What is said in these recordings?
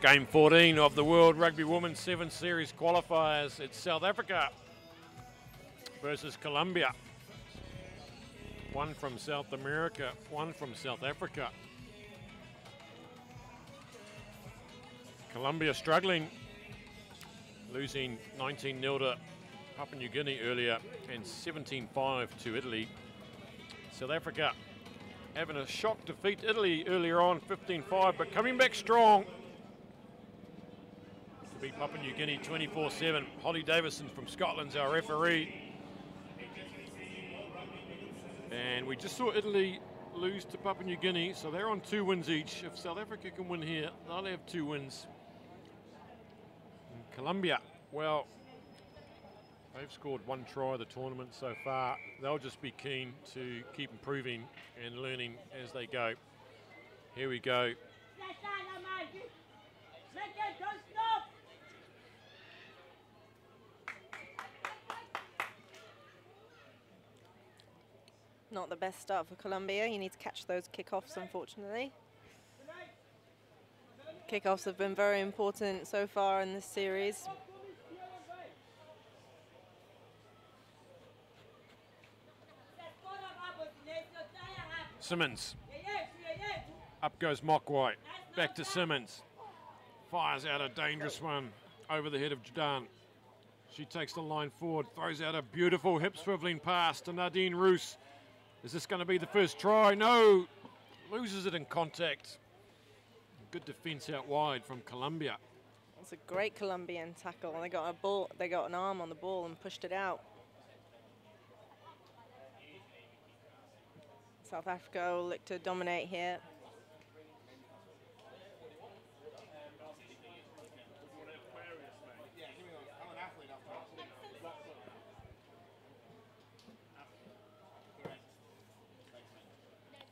Game 14 of the World Rugby Women's 7 Series qualifiers. It's South Africa versus Colombia. One from South America, one from South Africa. Colombia struggling, losing 19-0 to Papua New Guinea earlier and 17-5 to Italy. South Africa having a shock defeat to Italy earlier on, 15-5, but coming back strong to beat Papua New Guinea 24-7. Holly Davison from Scotland's our referee. And we just saw Italy lose to Papua New Guinea, so they're on 2 wins each. If South Africa can win here, they'll have 2 wins. And Colombia, well, they've scored 1 try the tournament so far. They'll just be keen to keep improving and learning as they go. Here we go. Not the best start for Colombia. You need to catch those kickoffs, unfortunately. Kickoffs have been very important so far in this series. Simmons. Up goes Mokwai. Back to Simmons. Fires out a dangerous one over the head of Jordan. She takes the line forward, throws out a beautiful hip swiveling pass to Nadine Roos. Is this going to be the first try? No. Loses it in contact. Good defense out wide from Colombia. It's a great Colombian tackle. They got a ball. They got an arm on the ball and pushed it out. South Africa will look to dominate here.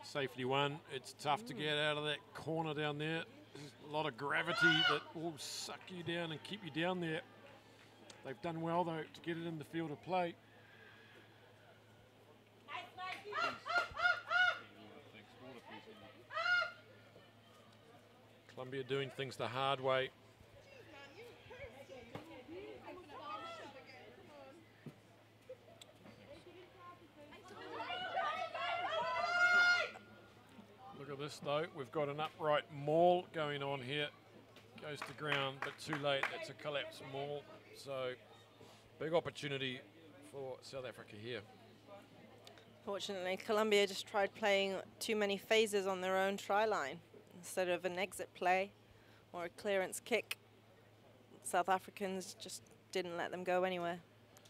Safely won. It's tough to get out of that corner down there. There's a lot of gravity that will suck you down and keep you down there. They've done well, though, to get it in the field of play. Colombia doing things the hard way. Look at this though, we've got an upright maul going on here. Goes to ground, but too late, that's a collapsed maul. So, big opportunity for South Africa here. Fortunately, Colombia just tried playing too many phases on their own try line. Instead of an exit play or a clearance kick, South Africans just didn't let them go anywhere.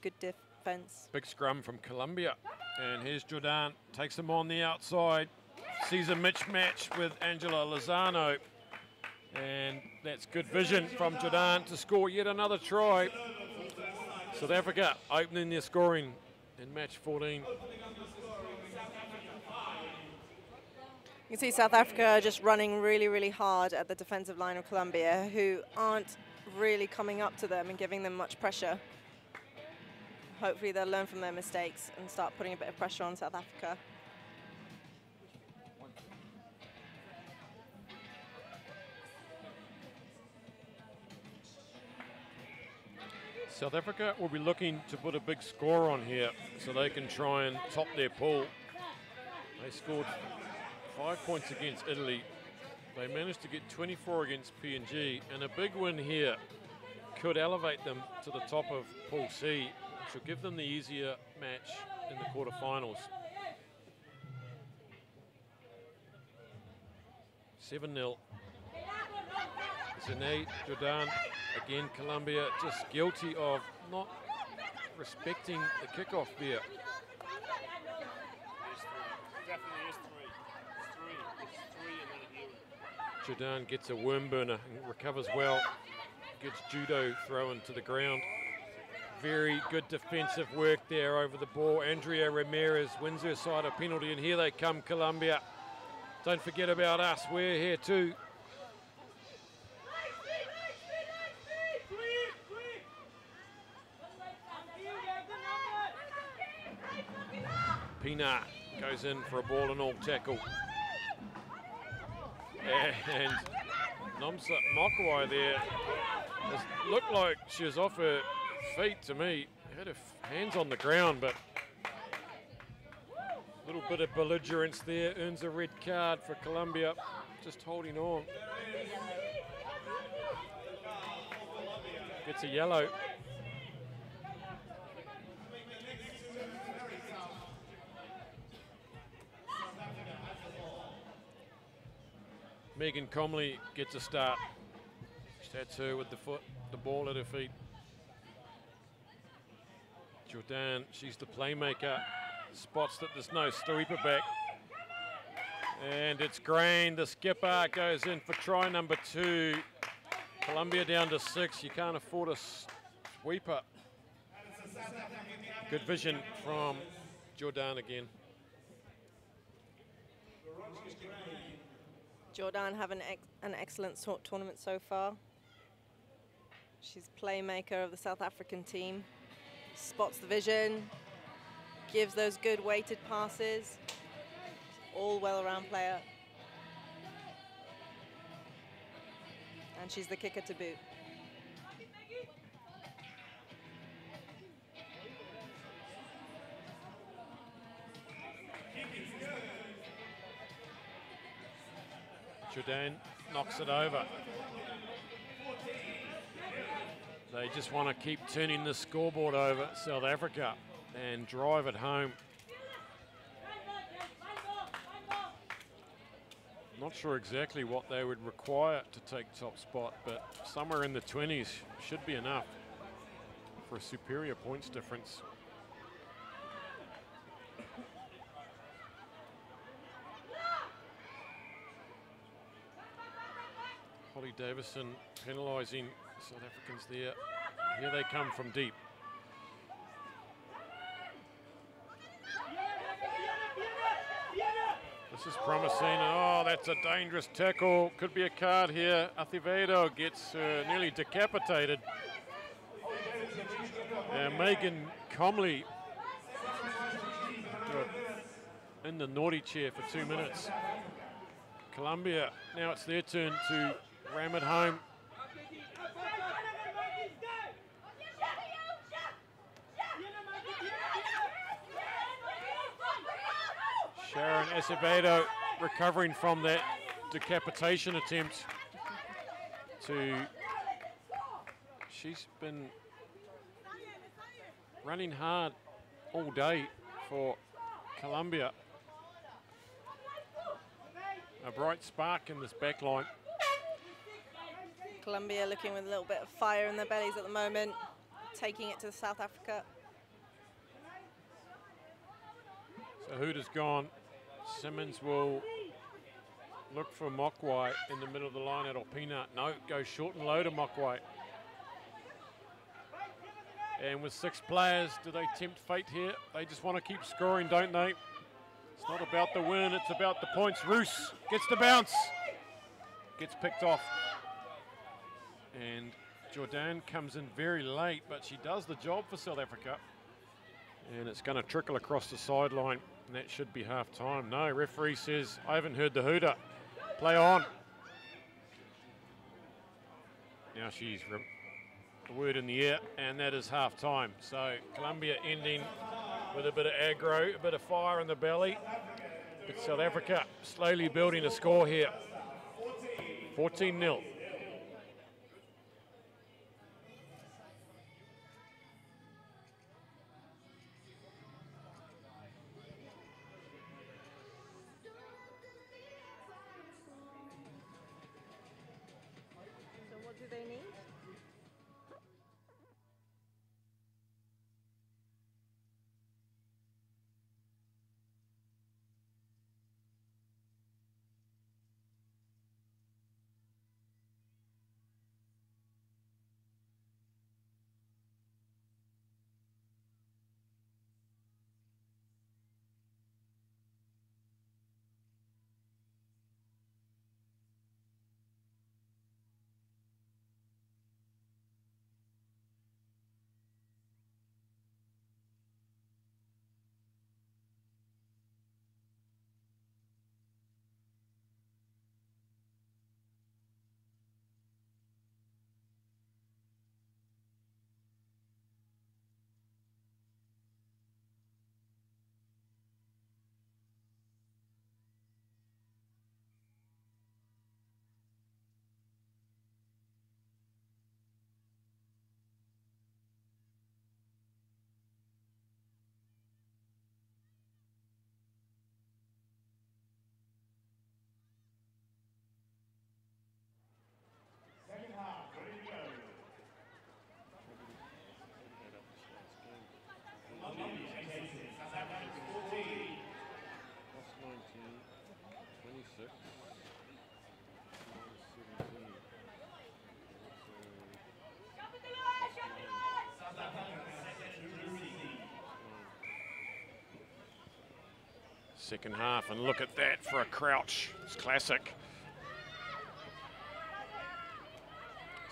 Good defense. Big scrum from Colombia. And here's Jordan, takes them on the outside. Sees a mismatch with Angela Lozano. And that's good vision from Jordan to score yet another try. South Africa opening their scoring in match 14. You can see South Africa are just running really, really hard at the defensive line of Colombia, who aren't really coming up to them and giving them much pressure. Hopefully they'll learn from their mistakes and start putting a bit of pressure on South Africa. South Africa will be looking to put a big score on here so they can try and top their pool. They scored 5 points against Italy. They managed to get 24 against PNG, and a big win here could elevate them to the top of Pool C, which will give them the easier match in the quarterfinals. 7-0. Zane Jordan, again Colombia, just guilty of not respecting the kickoff there. Jordan gets a worm burner and recovers well. Gets judo thrown to the ground. Very good defensive work there over the ball. Andrea Ramirez wins her side a penalty, and here they come, Colombia. Don't forget about us, we're here too. Pina goes in for a ball and all tackle. And Nomsa Mokwai there. It looked like she was off her feet to me. Had her hands on the ground, but a little bit of belligerence there. Earns a red card for Colombia. Just holding on. Gets a yellow. Megan Comley gets a start. That's her with the foot, the ball at her feet. Jordan, she's the playmaker. Spots that there's no sweeper back. And it's Grain, the skipper, goes in for try number 2. Colombia down to 6. You can't afford a sweeper. Good vision from Jordan again. Jordan have an excellent tournament so far. She's playmaker of the South African team. Spots the vision, gives those good weighted passes. All well-around player. And she's the kicker to boot. Jordan knocks it over. They just want to keep turning the scoreboard over, South Africa, and drive it home. Not sure exactly what they would require to take top spot, but somewhere in the 20s should be enough for a superior points difference. Holly Davison penalising South Africans there. Here they come from deep. This is promising. Oh, that's a dangerous tackle. Could be a card here. Acevedo gets nearly decapitated. Megan Comley in the naughty chair for 2 minutes. Colombia, now it's their turn to ram it home. Sharon Acevedo recovering from that decapitation attempt. She's been running hard all day for Colombia. A bright spark in this back line. Colombia looking with a little bit of fire in their bellies at the moment, taking it to South Africa. So Huda's gone. Simmons will look for Mokwai in the middle of the line at Alpina. No, goes short and low to Mokwai. And with 6 players, do they tempt fate here? They just want to keep scoring, don't they? It's not about the win, it's about the points. Roos gets the bounce. Gets picked off. And Jordan comes in very late, but she does the job for South Africa. And it's going to trickle across the sideline, and that should be half time. No, referee says, I haven't heard the hooter. Play on. Now she's a word in the air, and that is half time. So Colombia ending with a bit of aggro, a bit of fire in the belly. But South Africa slowly building a score here. 14-0. second half, and look at that for a crouch. It's classic.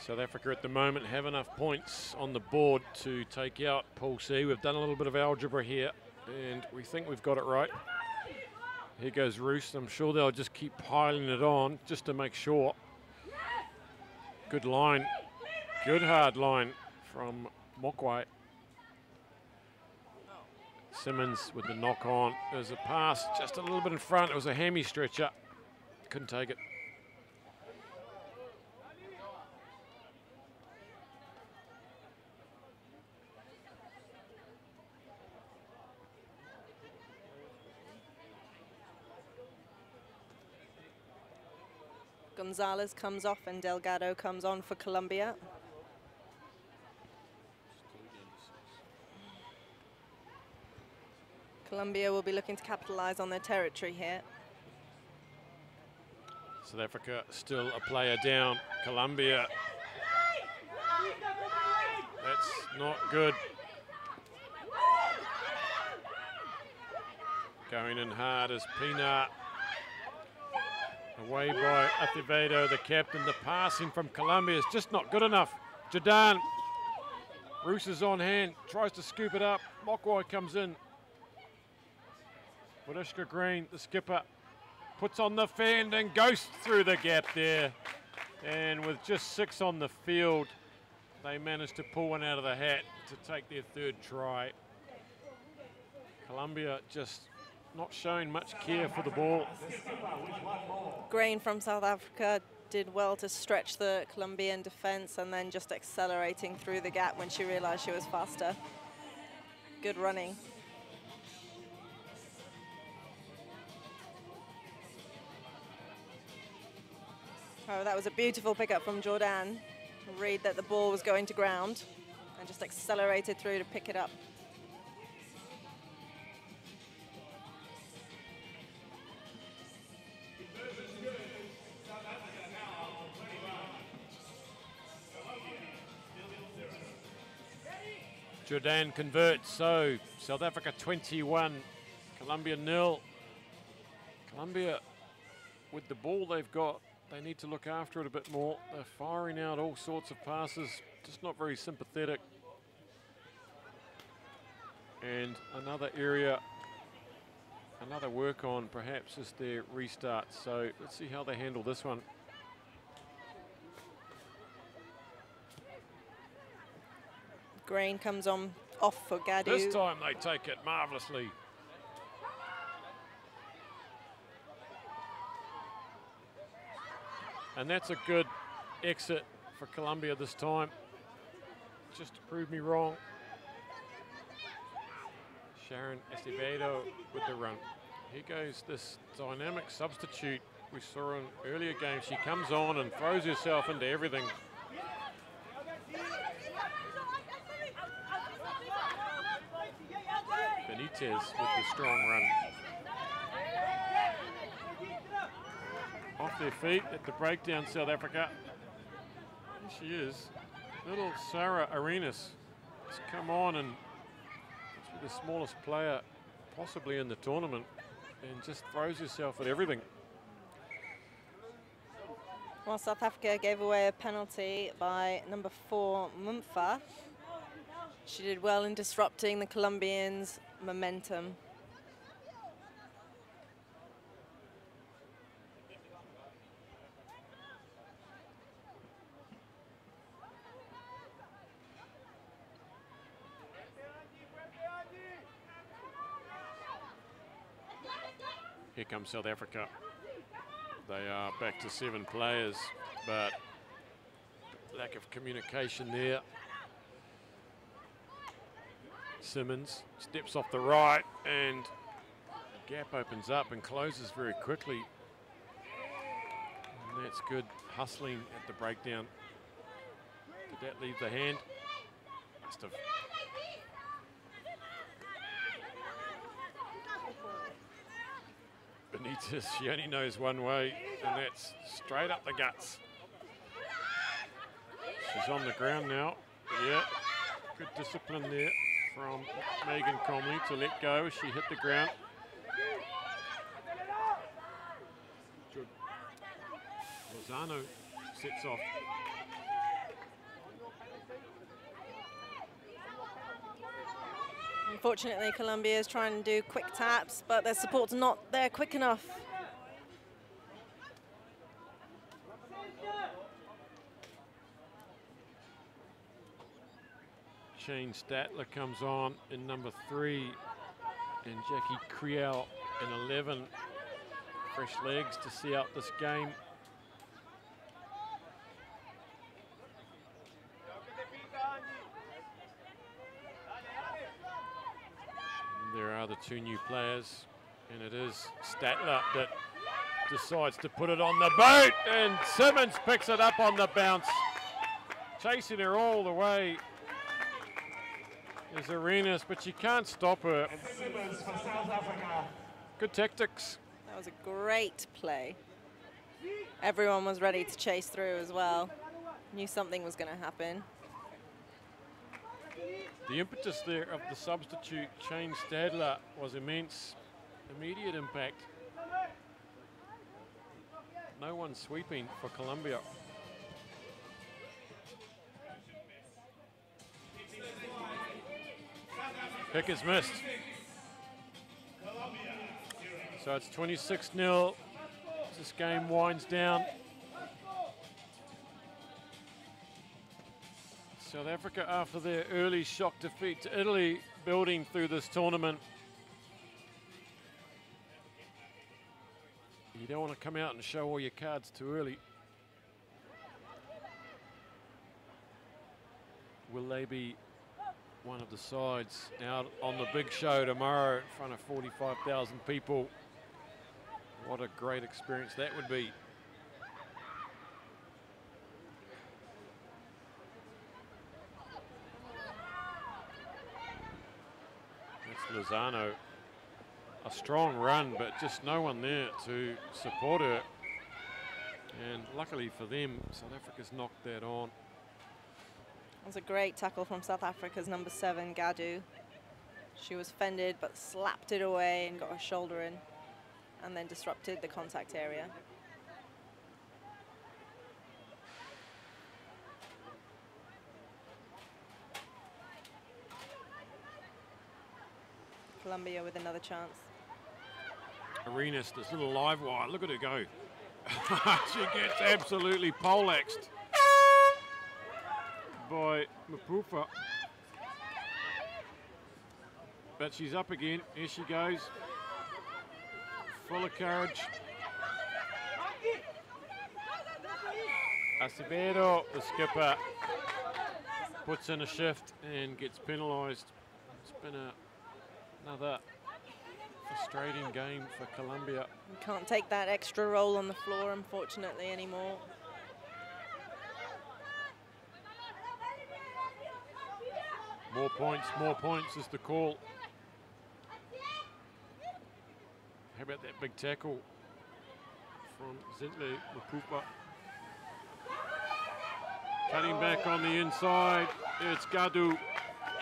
South Africa at the moment have enough points on the board to take out Pool C. We've done a little bit of algebra here, and we think we've got it right. Here goes Roos. I'm sure they'll just keep piling it on just to make sure. Good line. Good hard line from Mokwai. Simmons with the knock on. There's a pass just a little bit in front. It was a hammy stretcher. Couldn't take it. Gonzalez comes off and Delgado comes on for Colombia. Colombia will be looking to capitalize on their territory here. South Africa still a player down. Colombia. That's not good. Going in hard as Pina. Away by Acevedo, the captain. The passing from Colombia is just not good enough. Jordan. Roos is on hand, tries to scoop it up. Mokwai comes in. Wadishka Green, the skipper, puts on the fend and goes through the gap there. And with just 6 on the field, they managed to pull one out of the hat to take their 3rd try. Colombia just not showing much care for the ball. Green from South Africa did well to stretch the Colombian defense and then just accelerating through the gap when she realized she was faster. Good running. Oh, that was a beautiful pickup from Jordan. Read that the ball was going to ground and just accelerated through to pick it up. Jordan converts, so South Africa 21, Colombia 0. Colombia, with the ball they've got, they need to look after it a bit more. They're firing out all sorts of passes, just not very sympathetic. And another area, another work on perhaps is their restart. So let's see how they handle this one. Green comes on off for Gadu. This time they take it marvelously. And that's a good exit for Colombia this time, just to prove me wrong. Sharon Acevedo with the run. Here goes this dynamic substitute we saw in earlier games. She comes on and throws herself into everything. Benitez with the strong run. Off their feet at the breakdown, South Africa. There she is. Little Sarah Arenas has come on and the smallest player possibly in the tournament and just throws herself at everything. Well, South Africa gave away a penalty by number 4, Mumfa. She did well in disrupting the Colombians' momentum. Here comes South Africa. They are back to 7 players, but lack of communication there. Simmons steps off the right and the gap opens up and closes very quickly. And that's good hustling at the breakdown. Did that leave the hand? Must have. Benitez, she only knows one way, and that's straight up the guts. She's on the ground now. Yeah, good discipline there from Megan Comley to let go as she hit the ground. Lozano sets off. Unfortunately, Colombia is trying to do quick taps, but their support's not there quick enough. Shane Statler comes on in number 3, and Jackie Kriel in 11. Fresh legs to see out this game. And there are the 2 new players, and it is Statler that decides to put it on the boat, and Simmons picks it up on the bounce. Chasing her all the way is Arenas, but she can't stop her. Good tactics. That was a great play. Everyone was ready to chase through as well. Knew something was going to happen. The impetus there of the substitute, Shane Stadler, was immense. Immediate impact. No one sweeping for Colombia. Kick is missed. So it's 26-0 as this game winds down. South Africa, after their early shock defeat to Italy, building through this tournament. You don't want to come out and show all your cards too early. Will they be one of the sides out on the big show tomorrow in front of 45,000 people? What a great experience that would be. That's Lozano. A strong run, but just no one there to support her. And luckily for them, South Africa's knocked that on. It was a great tackle from South Africa's number 7, Gadu. She was fended, but slapped it away and got her shoulder in, and then disrupted the contact area. Colombia with another chance. Arenas, this little live wire, look at her go. She gets absolutely poleaxed by Mapufa. But she's up again. Here she goes. Full of courage. Acevedo, the skipper, puts in a shift and gets penalised. It's been another frustrating game for Colombia. You can't take that extra roll on the floor, unfortunately, anymore. More points is the call. How about that big tackle from Zintle Mapupa? Cutting back on the inside, it's Gadu.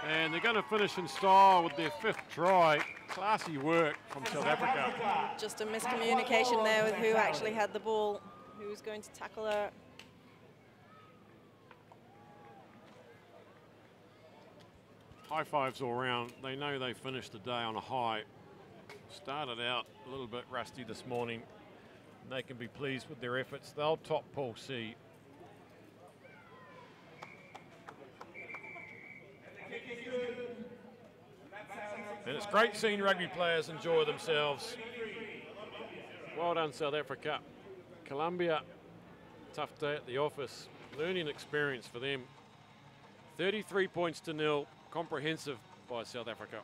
And they're going to finish in style with their 5th try. Classy work from South Africa. Just a miscommunication there with who actually had the ball, who was going to tackle her. High fives all round. They know they finished the day on a high. Started out a little bit rusty this morning. They can be pleased with their efforts. They'll top Pool C. And it's great seeing rugby players enjoy themselves. Well done, South Africa. Colombia, tough day at the office. Learning experience for them. 33 points to 0. Comprehensive by South Africa.